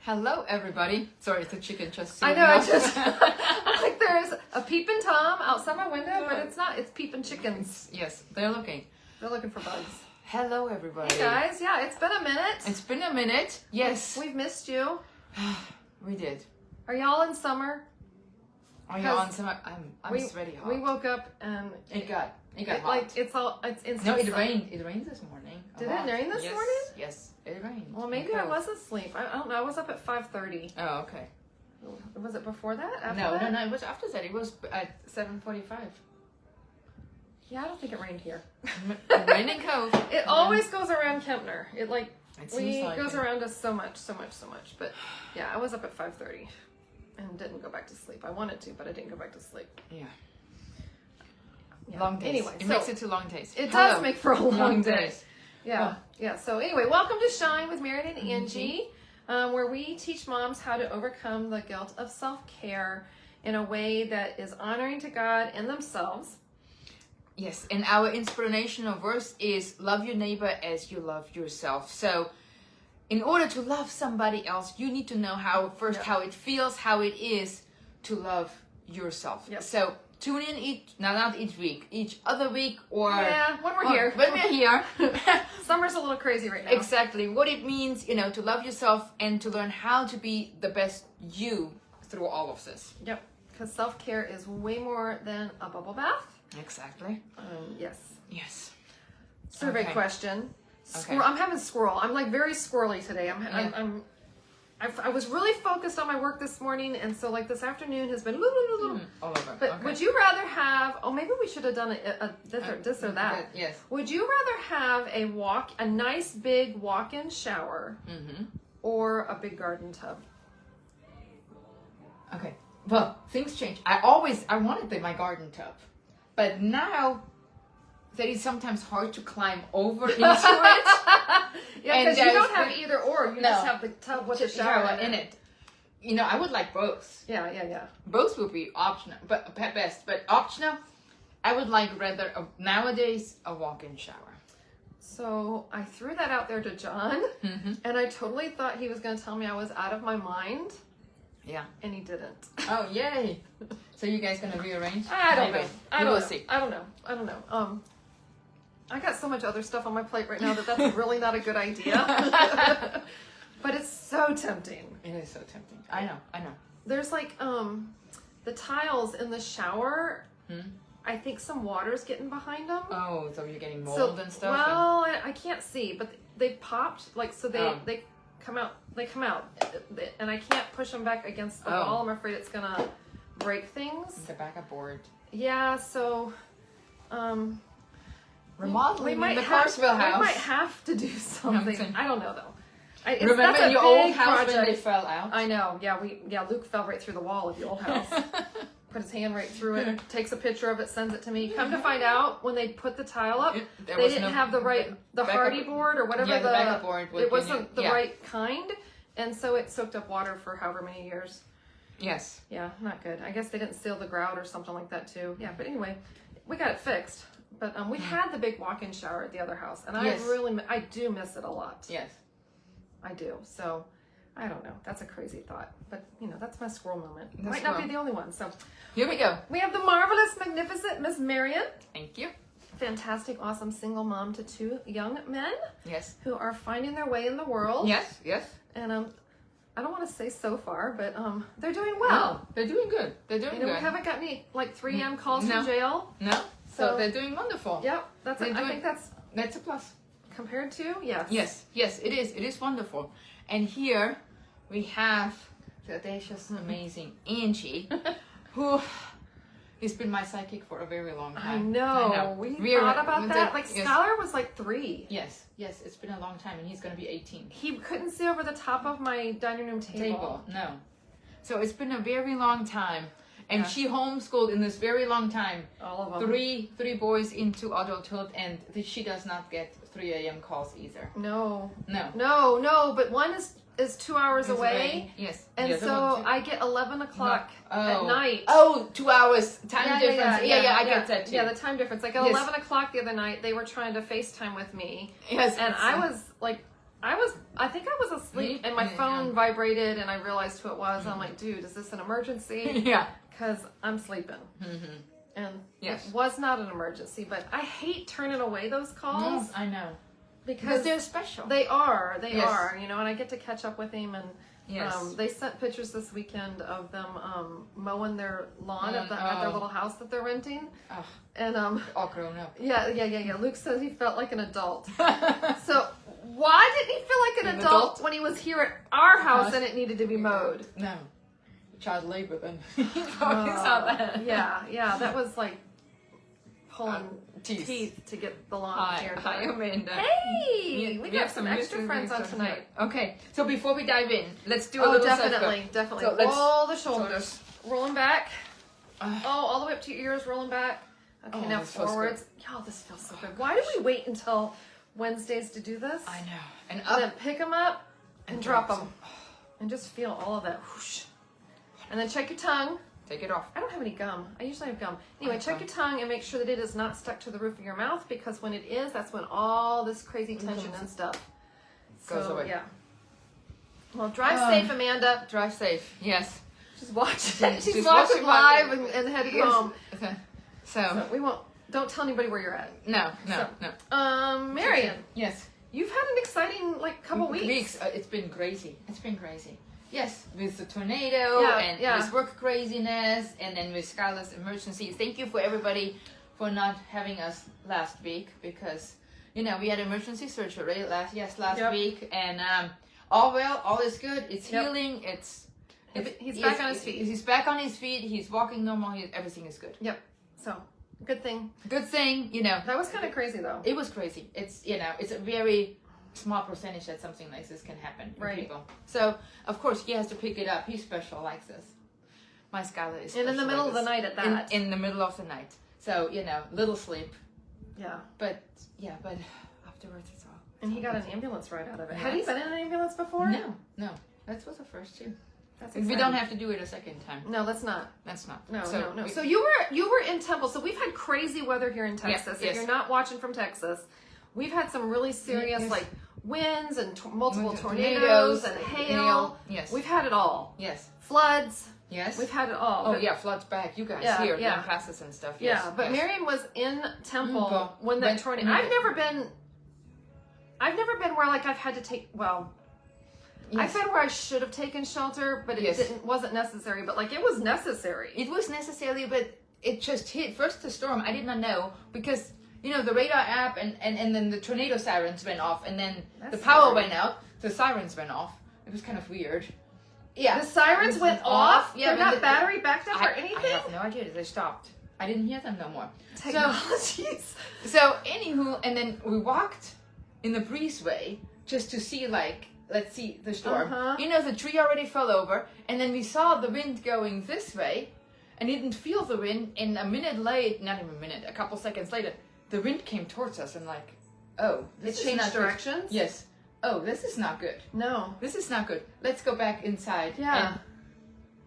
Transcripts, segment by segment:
Hello, everybody. Sorry, it's a chicken just. I know. I just like there's a peeping Tom outside my window, but it's not. It's peeping chickens. Yes, they're looking. They're looking for bugs. Hello, everybody. Hey guys, yeah, it's been a minute. It's been a minute. Yes, We've missed you. we did. Are y'all in summer? Are you on some? I'm sweaty hot. We woke up and It got hot. like it's instant. No, it sun. rained. It rained this morning. Did it rain this morning? Yes, it rained. Well, maybe I was asleep. I don't know. I was up at 5:30. Oh, okay. Was it before that? After No, that? no, it was after that. It was at 7:45. Yeah, I don't think it rained here. Rain and cold. It always goes around Kempner. It seems like goes it. around us so much. But yeah, I was up at 5:30 and didn't go back to sleep. I wanted to, but I didn't go back to sleep. Yeah. Yeah. Long days. Anyway, It so makes it to long days. it Hello. does make for a long day. days. Yeah. Yeah. So anyway, welcome to Shine with Meredith and Angie, where we teach moms how to overcome the guilt of self-care in a way that is honoring to God and themselves. Yes, and our inspirational verse is love your neighbor as you love yourself. So in order to love somebody else, you need to know how it feels, how it is to love yourself. Yep. So tune in not each week, each other week, or When we're here. When we're here. Summer's a little crazy right now. Exactly. What it means, to love yourself and to learn how to be the best you through all of this. Yep. Because self-care is way more than a bubble bath. Exactly. Yes. Yes. Survey Okay. question. Okay. I'm having squirrel. I'm like very squirrely today. I was really focused on my work this morning, and so like this afternoon has been All over. But Okay. would you rather have? Oh, maybe we should have done this or that. Yes. Would you rather have a nice big walk-in shower, or a big garden tub? Okay. Well, things change. I wanted my garden tub, but now that it's sometimes hard to climb over into it. Yeah, And because you don't there's have either or. You just have the tub with the shower in it. I would like both. Yeah. Both would be optional, but best. But optional, I would like rather nowadays a walk-in shower. So I threw that out there to John, and I totally thought he was going to tell me I was out of my mind. Yeah. And he didn't. Oh, yay. So you guys going to rearrange? I don't know. I don't know. I don't know. I got so much other stuff on my plate right now that's really not a good idea. But it's so tempting. It is so tempting. I know. There's like the tiles in the shower. I think some water's getting behind them. Oh, so you're getting mold and stuff? Well, I can't see, but they popped they come out. They come out, and I can't push them back against the wall. I'm afraid it's gonna break things. The backup board. Yeah, so Remodeling in the Carsville house. We might have to do something. I don't know though. Remember in your old house when they fell out? I know. Yeah, Luke fell right through the wall of the old house. Put his hand right through it, takes a picture of it, sends it to me. Come to find out, when they put the tile up, they didn't have the hardy board or whatever the backup board. It wasn't the right kind, and so it soaked up water for however many years. Yes. Yeah, not good. I guess they didn't seal the grout or something like that too. Yeah, but anyway, we got it fixed. But we had the big walk-in shower at the other house, and I do miss it a lot. Yes. I do. So, I don't know. That's a crazy thought. But, that's my squirrel moment. That's Might not be the only one. So, here we go. we have the marvelous, magnificent Miss Marion. Thank you. Fantastic, awesome single mom to 2 young men. Yes. Who are finding their way in the world. Yes. And I don't want to say so far, but they're doing well. They're doing good. They're doing good. We haven't got any 3M calls from jail. No. So they're doing wonderful. Yep. I think that's a plus. Compared to, yes. Yes, it is. It is wonderful. And here we have the audacious, amazing Angie, who has been my sidekick for a very long time. I know. We thought about that. Skylar was 3. Yes, it's been a long time, and he's going to be 18. He couldn't see over the top of my dining room table. No. So it's been a very long time. And she homeschooled in this very long time. All of them. Three boys into adulthood, and she does not get 3 a.m. calls either. No. No. But one is 2 hours away. Yes. And so I get 11 o'clock at night. Oh, 2 hours time difference. Yeah, I get that too. Yeah, the time difference. Like at 11 o'clock the other night, they were trying to FaceTime with me. Yes. And I was I think I was asleep and my phone vibrated and I realized who it was. I'm like, dude, is this an emergency? Yeah. Because I'm sleeping. Mm-hmm. And Yes. it was not an emergency, but I hate turning away those calls I know. because they're special. they are, Yes. and I get to catch up with him and Yes. they sent pictures this weekend of them mowing their lawn at their Oh. little house that they're renting. Oh, And all grown up. yeah. Luke says he felt like an adult. So why didn't he feel like an An adult adult? when he was here at our house and it needed to be mowed? No. Child labor then. You probably saw that. Yeah, that was like pulling teeth. teeth to get the lawn Hi, here. hi, Amanda. Hey, we got some extra mystery friends on stuff tonight. here. Okay, so before we dive in, let's do a Oh, little definitely. So let's- Roll the shoulders. Rolling back. Uh, All the way up to your ears, rolling back. Okay, Oh, now this feels forwards. Y'all, this feels so good. Why do we wait until Wednesdays to do this? I know. And And up then pick them up and drop drop them. And just feel all of that whoosh. And then check your tongue. take it off. I don't have any gum. I usually have gum. Anyway, have check gum. your tongue and make sure that it is not stuck to the roof of your mouth, because when it is, that's when all this crazy tension and stuff Goes away. Yeah. Well, drive safe, Amanda. Drive safe. Yes. She's watching. She's She's watching watching live live. and heading Yes. home. Okay. So So we won't. Don't tell anybody where you're at. no. So, Marion, Yes. you've had an exciting couple weeks. It's been crazy. It's been crazy. Yes, with the tornado Yeah, and yeah. this work craziness, and then with Skylar's emergency. Thank you for everybody for not having us last week, because we had emergency surgery last Yep. week, and all well, all is good. It's Yep. healing. It's He's back on his feet. He's back on his feet. He's walking normal. Everything is good. Yep. So good thing. Good thing, That was kind of crazy though. It was crazy. It's it's a very small percentage that something like this can happen in Right. people. So of course he has to pick it up. He's special like this. My Skylar is And in the special middle like of the this. night at that. In the middle of the night. So little sleep, Yeah. but afterwards it's all. And he got an ambulance ride out of it. Yes. Had he been in an ambulance before? No, that was the first two. That's We exciting. don't have to do it a second time. No, let's not. That's not. No. we- So you were in Temple. So we've had crazy weather here in Texas. yes. If you're not watching from Texas, we've had some really serious Yes. like winds and multiple Winds, tornadoes and hail. Yes. We've had it all. Yes. Floods. Yes. We've had it all. Oh But- yeah, floods back. You guys Yeah, here, yeah. doing classes and stuff. Yeah, Yes, but yes. Marion was in Temple Mm, when that when- tornado. mm. I've never been where like I've had to take. Well, Yes. I've been where I should have taken shelter, but it Yes. wasn't necessary. But like it was necessary. It was necessarily, but it just hit first the storm. I did not know because the radar app and then the tornado sirens went off, and then That's the power scary. went out. The sirens went off. It was kind of weird. Yeah, The sirens It went off. Yeah, They're but not battery backed up or I anything. have no idea. They stopped. I didn't hear them no more. Technologies. So anywho, and then we walked in the breezeway just to see let's see the storm. Uh-huh. The tree already fell over, and then we saw the wind going this way, and didn't feel the wind. And a couple seconds later, the wind came towards us, and It this is changed not good. directions. Yes. Oh, this is not good. No. This is not good. Let's go back inside Yeah. and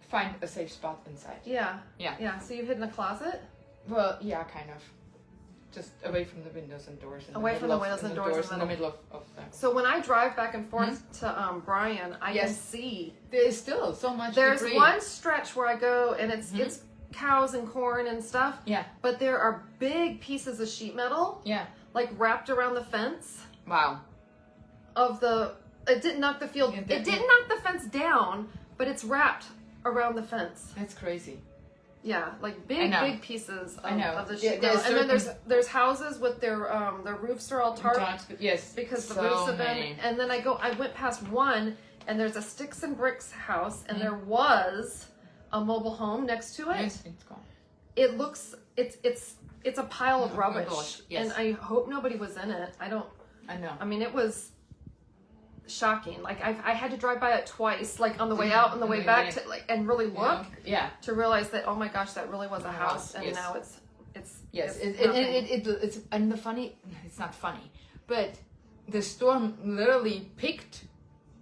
find a safe spot inside. Yeah. Yeah. Yeah. So you hid in a closet. Well, yeah, kind of. Just away from the windows and doors. In Away the from middle the windows and doors in the middle of them. So when I drive back and forth to Bryan, I can Yes. see There's still so much there's debris. one stretch where I go and it's cows and corn and stuff. Yeah. But there are big pieces of sheet metal Yeah. wrapped around the fence Wow. of the. It didn't knock the field. Yeah, It didn't knock the fence down, but it's wrapped around the fence. That's crazy. Yeah, I big know. poses of, I know. of the Yeah, sheet metal. there's And then certain- there's houses with their roofs are all tarped. Yes. Because the so roofs have many. been, and then I went past one, and there's a sticks and bricks house, and Mm. there was a mobile home next to it. Yes, it's gone. It looks, it's a pile of Oh my rubbish, gosh, yes. and I hope nobody was in it. I know. I mean, it was shocking. I had to drive by it twice, on the way out and the way back to and really look Yeah. to realize that, oh my gosh, that really was a house, and yes. now it's Yes. it's It's nothing. and the funny. It's not funny, but the storm literally picked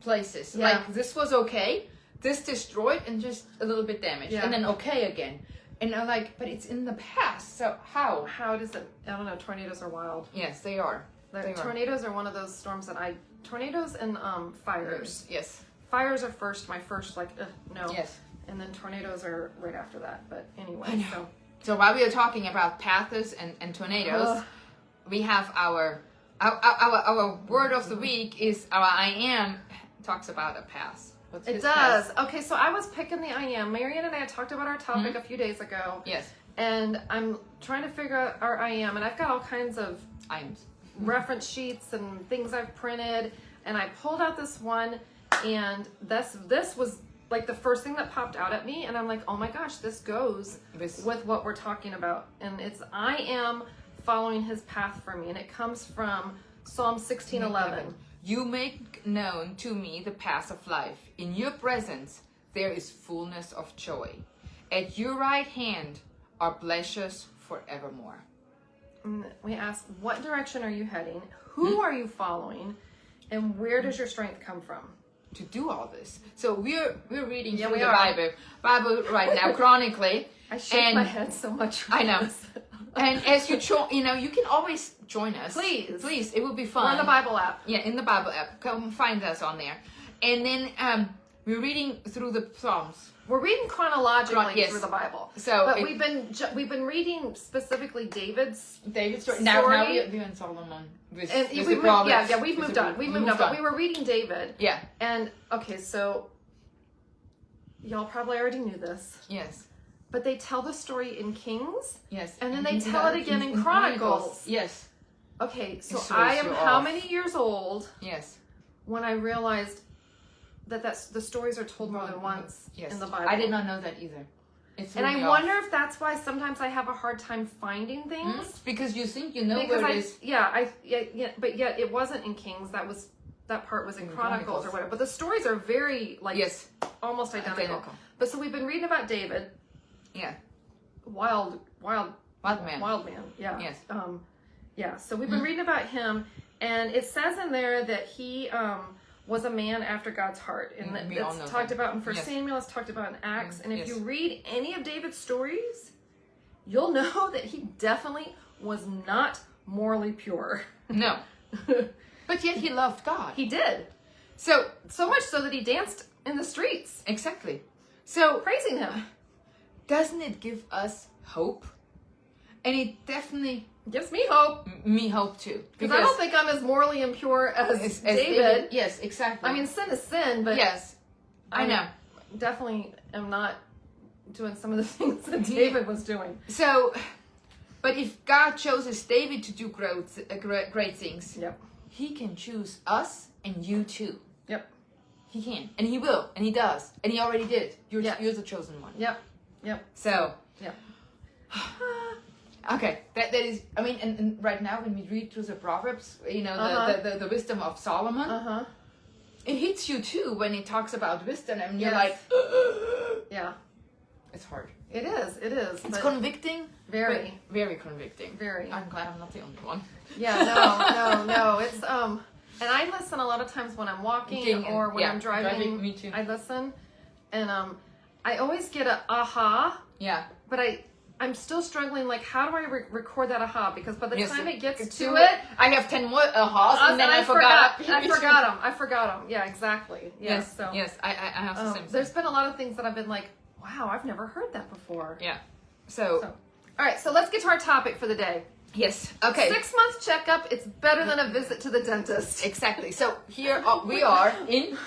places. Yeah. This was okay. This destroyed and just a little bit damaged, Yeah. and then okay again. And I'm but it's in the past. So how? How does it? I don't know. Tornadoes are wild. Yes, they are. They are. Tornadoes are one of those storms that tornadoes and fires. Yes. Fires are first. My first, like, no. Yes. And then tornadoes are right after that. But anyway, I know. So while we are talking about paths and tornadoes, we have our word of the week is our I am talks about a path. What's it his does. path? Okay, so I was picking the I am. Marianne and I had talked about our topic a few days ago. Yes. And I'm trying to figure out our I am, and I've got all kinds of I am. reference sheets and things I've printed, and I pulled out this one, and this was like the first thing that popped out at me, and I'm like, oh my gosh, this goes with what we're talking about. And it's I am following his path for me, and it comes from Psalm 16:11. You make known to me the path of life. In your presence there is fullness of joy. At your right hand are pleasures forevermore. And we ask, what direction are you heading? Who are you following? And where does your strength come from? To do all this. So we're reading through we the are. Bible right now chronically. I shake my head so much. I know. And as you you can always join us. Please, it will be fun. We're on the Bible app. Yeah, in the Bible app. Come find us on there. And then we're reading through the Psalms. We're reading chronologically Yes. through the Bible. So but we've been reading specifically David's story. story. Now we're in Solomon. With We've the moved, Proverbs. we've moved on. We've moved on. But we were reading David. Yeah. And okay, so y'all probably already knew this. Yes. But they tell the story in Kings. Yes. And then they tell it again in Chronicles. Yes. Okay, so It shows I am you how off. many years old Yes. when I realized that's the stories are told more than once Yes. in the Bible. I did not know that either. It's And I really wonder off. if that's why sometimes I have a hard time finding things. Because you think you know Because where it is. but yet it wasn't in Kings. That part was in Chronicles or whatever. But the stories are very Yes. almost identical. Identical. But so we've been reading about David, Yeah. wild man. Yeah. Yes. Yeah. So we've been reading about him, and it says in there that he was a man after God's heart, and We all know it's talked that. about in First Yes. Samuel. It's talked about in Acts, and if Yes. you read any of David's stories, you'll know that he definitely was not morally pure. No. But yet he loved God. He did. So So much so that he danced in the streets, exactly. So praising him. doesn't it give us hope? And it definitely Gives me hope. me hope too. Because I don't think I'm as morally impure as David. Yes, exactly. I mean, sin is sin, but yes, I know. Definitely am not doing some of the things that David was doing. So, but if God chooses David to do great things, Yep. he can choose us and you too. Yep. He can, and he will, and he does, and he already did. You're Yeah. you're the chosen one. Yep. Yep. So, Yep. okay, that is. I mean, and right now when we read through the Proverbs, the wisdom of Solomon, Uh-huh. it hits you too when it talks about wisdom, and you're Yes. like, Yeah. it's hard. It is. It is. It's but convicting. very. but very convicting. Very. I'm glad I'm not the only one. Yeah. No. It's and I listen a lot of times when I'm walking or when I'm driving. Me too. I listen, and I always get a aha, Yeah. but I'm still struggling. Like, how do I record that aha? Because by the Yes, time it gets to to it, I have 10 more ahas, and then I forgot. forgot. I forgot them. Yeah, exactly. Yes. So Yes. I have the same. there's been a lot of things that I've been like, wow, I've never heard that before. Yeah. So, So all right. So let's get to our topic for the day. yes. Okay. 6 month checkup. It's better than a visit to the dentist. Exactly. So here we are in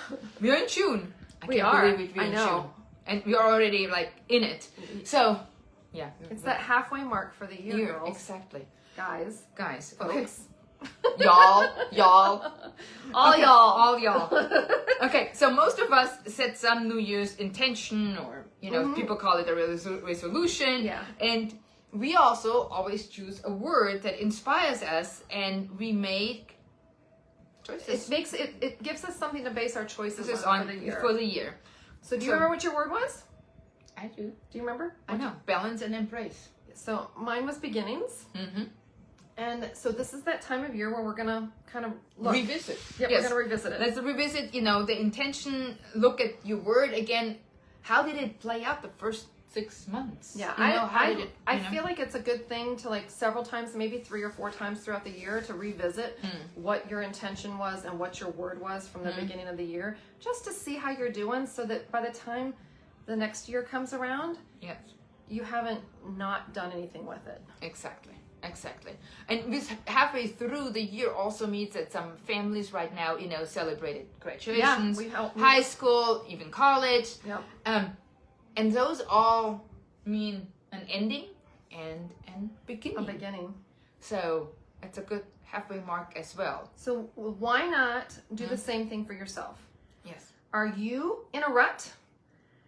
June. I We can't are. believe it, we're I in know. June. And we're already like in it. So yeah. It's that halfway mark for the year, girls. Exactly. Guys. Guys. Okay. Folks. y'all. All Okay, y'all. All y'all. Okay, so most of us set some New Year's intention, or people call it a resolution. Yeah. And we also always choose a word that inspires us, and we make choices. It gives us something to base our choices This is on on for the year. So do you remember what your word was? I do. Do you remember? I know. Balance and embrace. So mine was beginnings. Mm-hmm. And so this is that time of year where we're gonna kind of look. Revisit. Yep, Yes. we're gonna revisit it. Let's revisit, the intention, look at your word again. How did it play out the first 6 months. Yeah, You know, how did it, I you know? feel like it's a good thing to like several times, maybe 3 or 4 times throughout the year, to revisit what your intention was and what your word was from the beginning of the year, just to see how you're doing, so that by the time the next year comes around, Yes. you haven't not done anything with it. Exactly. And this halfway through the year also means that some families right now, you know, celebrated graduations, we help- high school, even college. Yep. And those all mean an ending and beginning. A beginning. So it's a good halfway mark as well. So why not do the same thing for yourself? Yes. Are you in a rut?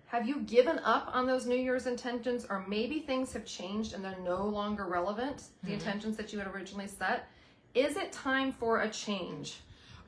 Have you given up on those New Year's intentions, or maybe things have changed and they're no longer relevant, the intentions that you had originally set? Is it time for a change?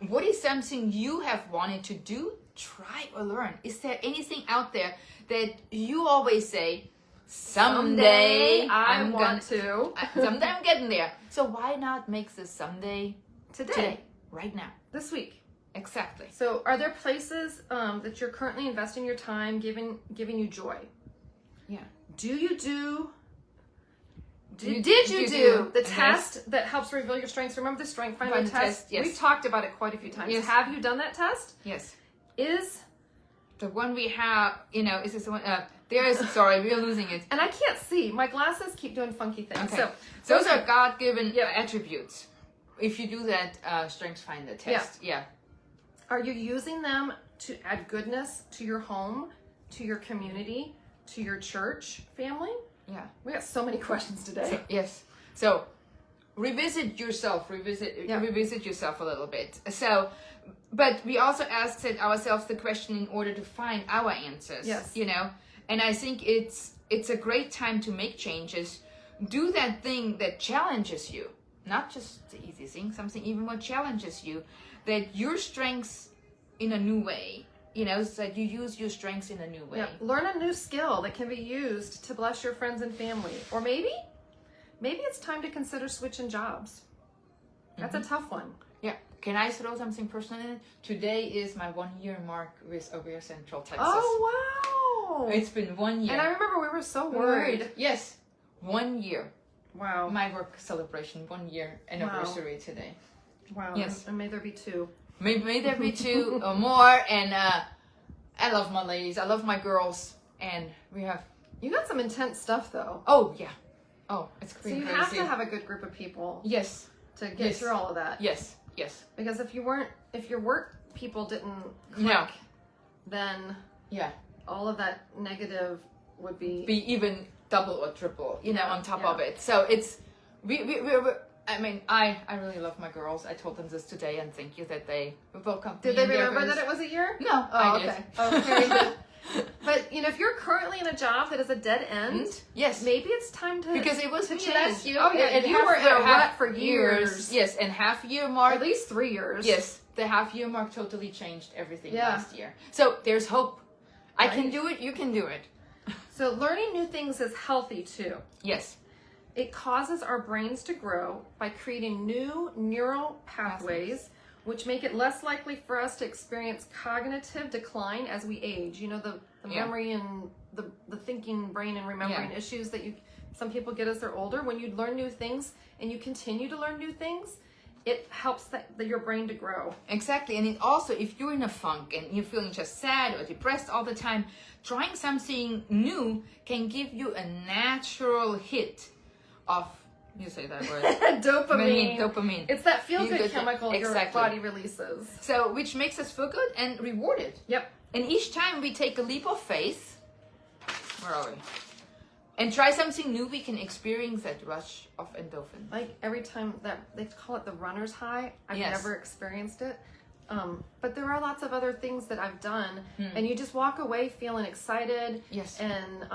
What is something you have wanted to do, try, or learn? Is there anything out there that you always say, someday I I'm want gonna, to. someday I'm getting there. So why not make this someday Today, right now? this week. Exactly. So are there places that you're currently investing your time, giving you joy? Yeah. Did you do you the a test that helps reveal your strengths? Remember the Strength Finder Finder test? test, yes. We've talked about it quite a few times. Yes. Have you done that test? Yes. Is The one we have, you know, is this the one? There is. Sorry, we're losing it. and I can't see. My glasses keep doing funky things. Okay. So Those are God-given Yep. attributes. If you do that Strengths Finder test, yeah. are you using them to add goodness to your home, to your community, to your church family? Yeah. We got so many questions today. Yes. So revisit yourself, revisit yourself a little bit. So, but we also asked ourselves the question in order to find our answers. Yes. You know, and I think it's a great time to make changes. Do that thing that challenges you, not just the easy thing, something even more challenges you, that your strengths in a new way, you know, so that you use your strengths in a new way. Yeah. Learn a new skill that can be used to bless your friends and family. Or maybe it's time to consider switching jobs. That's a tough one. Yeah. Can I throw something personal in it? Today is my 1 year mark with Oviedo Central, Texas. Oh, wow. It's been 1 year. And I remember we were so worried. Yes. 1 year. Wow. My work celebration, 1 year anniversary today. Wow. Yes. And may there be 2. May there be 2 or more. And I love my ladies. I love my girls. And we have... You got some intense stuff, though. Oh, yeah. Oh, it's So crazy. you have to have a good group of people Yes. to get Yes. through all of that. Yes. Yes. Because if your work people didn't click, No. then Yeah. all of that negative would be Even double or triple, you know, Yeah, on top yeah. of it. So it's... I mean, I really love my girls. I told them this today, and thank you that they welcomed me. Did they in their remember house. that it was a year? No, Oh, I okay. did. Oh, very good. But you know, if you're currently in a job that is a dead end, Yes. maybe it's time to Because it was to me change. last year. Oh yeah, and you were in a rut for years. Yes, and half year Or mark. at least 3 years. Yes, the half year mark totally changed everything Yeah. last year. So there's hope. I can Right. do it. You can do it. So learning new things is healthy too. Yes. It causes our brains to grow by creating new neural pathways, which make it less likely for us to experience cognitive decline as we age. You know, the Yeah. memory and the thinking brain and remembering issues that some people get as they're older. When you learn new things and you continue to learn new things, it helps your brain to grow. Exactly. And it also, if you're in a funk and you're feeling just sad or depressed all the time, trying something new can give you a natural hit of, you say that word, Dopamine. It's that feel-good Feel-good chemical your exactly. body releases. So, which makes us feel good and rewarded. Yep. And each time we take a leap of faith, where are we? And try something new, we can experience that rush of endorphin. Like every time that they call it the runner's high, I've Yes. never experienced it. But there are lots of other things that I've done, and you just walk away feeling excited Yes. and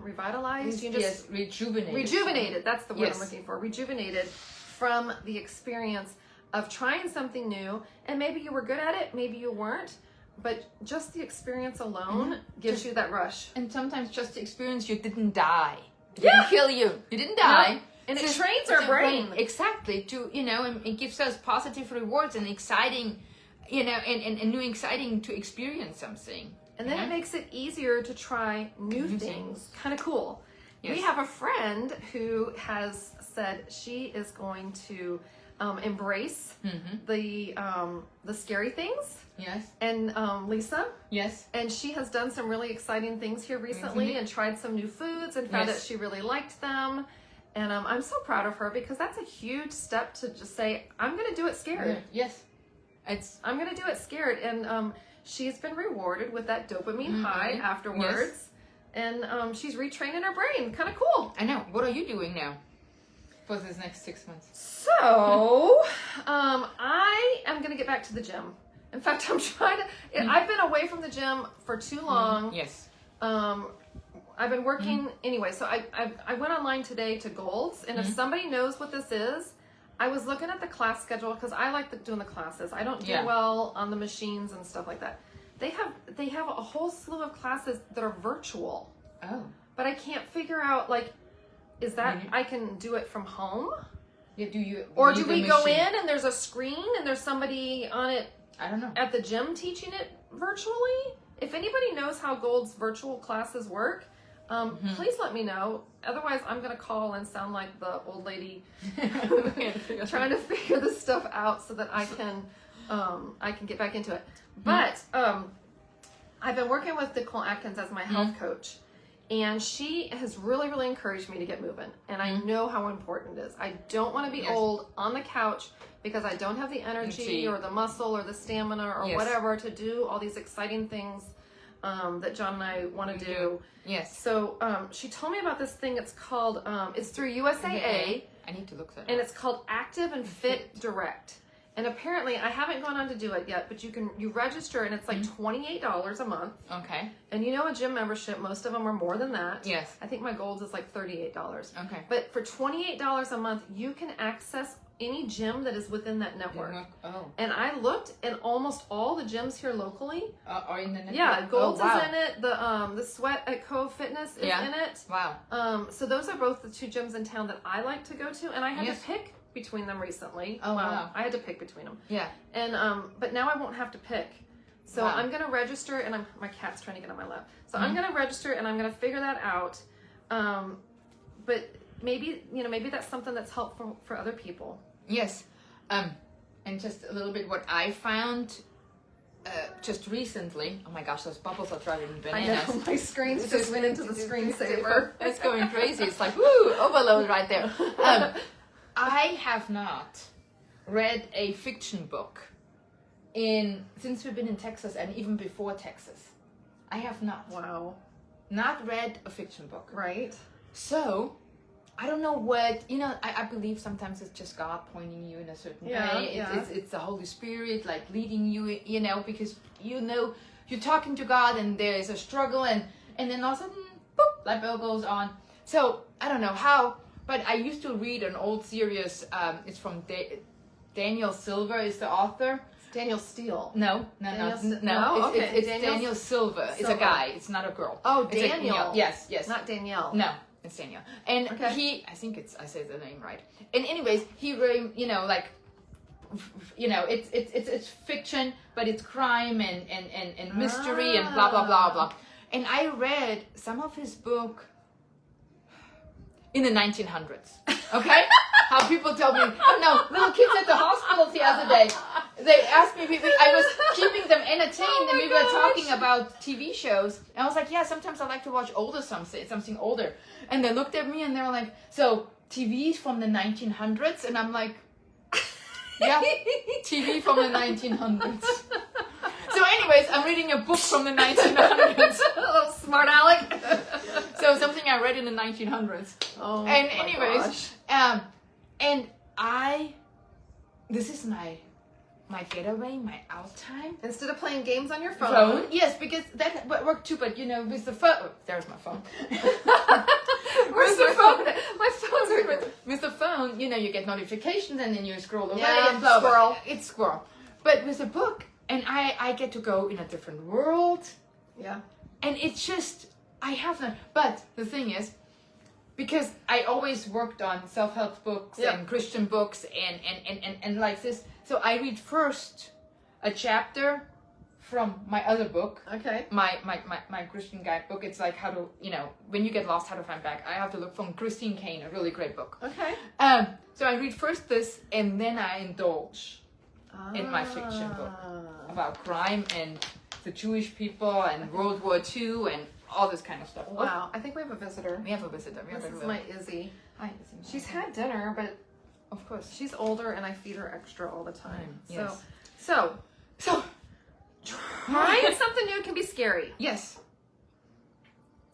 revitalized. You just rejuvenated. rejuvenated. That's the word Yes. I'm looking for. Rejuvenated from the experience of trying something new, and maybe you were good at it, maybe you weren't, but just the experience alone gives you that rush. And sometimes just the experience, you didn't die. It Yeah. didn't kill you. You didn't die. No. And it Just- trains our to brain. Exactly. To, you know, and it gives us positive rewards and exciting, you know, and new exciting to experience something. And then it makes it easier to try new things. Kind of cool. Yes. We have a friend who has said she is going to embrace the scary things. Yes. And Lisa. Yes. And she has done some really exciting things here recently and tried some new foods and found that she really liked them. And I'm so proud of her because that's a huge step to just say, I'm going to do it scared. Yes. I'm going to do it scared. And she's been rewarded with that dopamine high afterwards. Yes. And she's retraining her brain. Kind of cool. I know. What are you doing now for this next 6 months? So, I am going to get back to the gym. In fact, I'm trying to, I've been away from the gym for too long. Yes. I've been working anyway. So I went online today to Gold's, and if somebody knows what this is, I was looking at the class schedule because I like doing the classes. I don't do well on the machines and stuff like that. They have a whole slew of classes that are virtual. Oh. But I can't figure out, like, is that I can do it from home? Yeah, do we go in and there's a screen and there's somebody on it? I don't know. At the gym teaching it virtually? If anybody knows how Gold's virtual classes work, please let me know. Otherwise, I'm going to call and sound like the old lady trying to figure this stuff out so that I can get back into it. But I've been working with Nicole Atkins as my health coach. And she has really, really encouraged me to get moving. And I know how important it is. I don't want to be old on the couch because I don't have the energy or the muscle or the stamina or whatever to do all these exciting things that John and I want to do. Yes. So she told me about this thing. It's called, it's through USAA. I need to look that up. And it's called Active and Fit Direct. And apparently, I haven't gone on to do it yet, but you register and it's like $28 a month. Okay. And a gym membership, most of them are more than that. Yes. I think my Gold's is like $38. Okay. But for $28 a month, you can access any gym that is within that network. Oh. And I looked, and almost all the gyms here locally are in the network. Yeah, Gold's is in it. The Sweat at Cove Fitness is in it. Wow. So those are both the two gyms in town that I like to go to, and I had to pick between them recently. Oh, wow. I had to pick between them. Yeah. And but now I won't have to pick. So I'm going to register, and my cat's trying to get on my lap. So I'm going to register, and I'm going to figure that out. But maybe that's something that's helpful for other people. Yes. And just a little bit what I found just recently. Oh my gosh, those bubbles are driving me bananas. I know, my screens just went into the screensaver. It's going crazy. It's like, woo, overload right there. I have not read a fiction book since we've been in Texas and even before Texas. I have not. Wow. Not read a fiction book. Right. So, I don't know what, I believe sometimes it's just God pointing you in a certain way. It's the Holy Spirit, like leading you, because you're talking to God and there is a struggle and then all of a sudden, boop, light bulb goes on. So, I don't know how, but I used to read an old series, it's from Daniel Silver is the author. Daniel Steele. No. Okay. It's Daniel Silver. It's a guy. It's not a girl. Oh, Daniel. Yes. Not Danielle. No, it's Daniel. And I think I said the name right. And anyways, he really, it's fiction, but it's crime and mystery and blah blah blah blah. And I read some of his book in the 1900s. Okay. How people told me, little kids at the hospital the other day, they asked me, I was keeping them entertained and we were talking about TV shows. And I was like, yeah, sometimes I like to watch something older. And they looked at me and they were like, so TV's from the 1900s? And I'm like, yeah, TV from the 1900s. So anyways, I'm reading a book from the 1900s. A little smart aleck. So something I read in the 1900s. Oh, and anyways, and this is my getaway, my out time. Instead of playing games on your phone. Yes, because that worked too, but with the phone, there's my phone. Where's the phone? My phone's right there. With the phone, you get notifications and then you scroll away and blah, squirrel. Blah. It's squirrel. But with a book, and I get to go in a different world. Yeah. And it's just, I haven't, but the thing is, because I always worked on self-help books and Christian books and like this. So I read first a chapter from my other book. Okay. My Christian guidebook. It's like how to, when you get lost, how to find back. I have to look from Christine Kane, a really great book. Okay. So I read first this, and then I indulge in my fiction book about crime and the Jewish people and World War II and all this kind of stuff. Wow. I think we have a visitor. We have a visitor. This is my Izzy. Hi. She's had dinner, but Of course. she's older and I feed her extra all the time. Yes. So trying something new can be scary. Yes.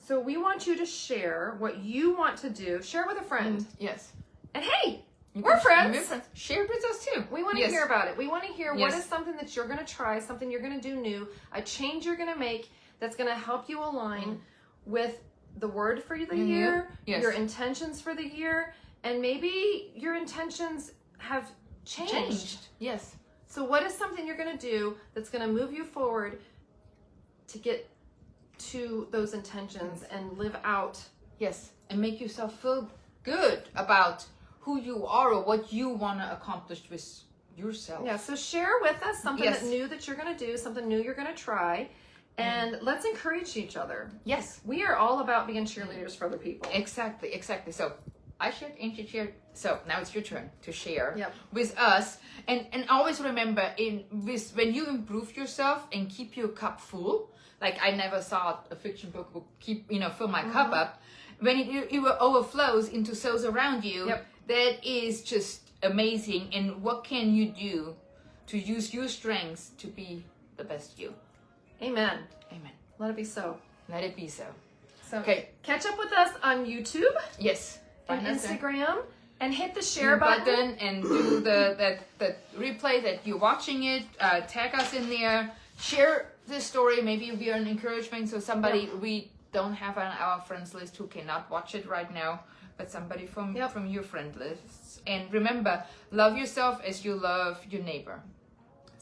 So we want you to share what you want to do. Share it with a friend. Yes. And hey, You we're can- friends. We're friends. Share it with us too. We want to Yes. hear about it. We want to hear what Yes. is something that you're going to try, something you're going to do new, a change you're going to make that's going to help you align with the word for the year, Yes. your intentions for the year, and maybe your intentions have changed. Yes. So what is something you're going to do that's going to move you forward to get to those intentions and live out? Yes. And make yourself feel good about who you are or what you want to accomplish with yourself. Yeah, so share with us something Yes. that new that you're going to do, something new you're going to try, and let's encourage each other. Yes. We are all about being cheerleaders for other people. Exactly. So I shared, Angie shared. So now it's your turn to share Yep. with us. And always remember, when you improve yourself and keep your cup full, like I never thought a fiction book would fill my cup up. When it overflows into those around you, Yep. that is just amazing. And what can you do to use your strengths to be the best you? Amen. Amen. Let it be so. Let it be so. So Okay. catch up with us on YouTube Yes. and Find us there. Instagram, and hit the share button. And do the replay that you're watching it. Tag us in there. Share this story. Maybe we are an encouragement. So somebody we don't have on our friends list who cannot watch it right now, but somebody from your friend list. And remember, love yourself as you love your neighbor.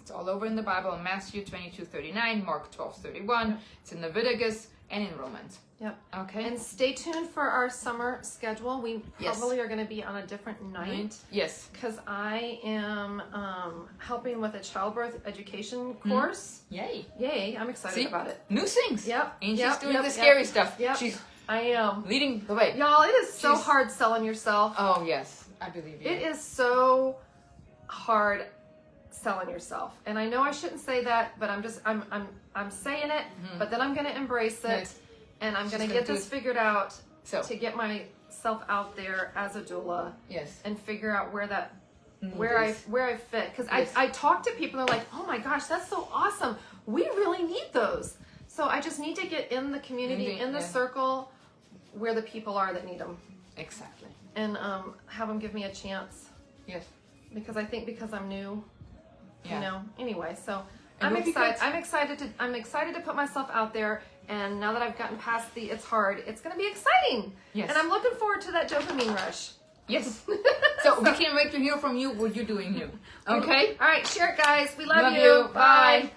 It's all over in the Bible, in Matthew 22:39, Mark 12:31. It's in Leviticus and in Romans. Yep. Okay. And stay tuned for our summer schedule. We Yes. probably are going to be on a different night Yes. because I am helping with a childbirth education course. Yay. Yay! I'm excited See? about it. New things. Yep. And Yep, she's doing yep, the yep. scary stuff. Yep. She's I am. leading the way. Y'all, it is so She's- hard selling yourself. Oh yes, I believe you. It is so hard selling yourself. And I know I shouldn't say that, but I'm saying it, but then I'm going to embrace it. Yes. And I'm going to She's get gonna this do figured out So to get myself out there as a doula yes. and figure out where that Mm, where yes. I fit, because Yes. I talk to people, they're like, oh my gosh, that's so awesome, we really need those. So I just need to get in the community, in the yeah. circle where the people are that need them, Exactly. and have them give me a chance, Yes. because I think because I'm new, Yeah. anyway, so And I'm we'll be excited. good. I'm excited to put myself out there, and now that I've gotten past the it's hard, it's going to be exciting. Yes. And I'm looking forward to that dopamine rush. Yes. So we can't wait to hear from you what you're doing new. Okay. All right, share it, guys. We love Love you. you. Bye.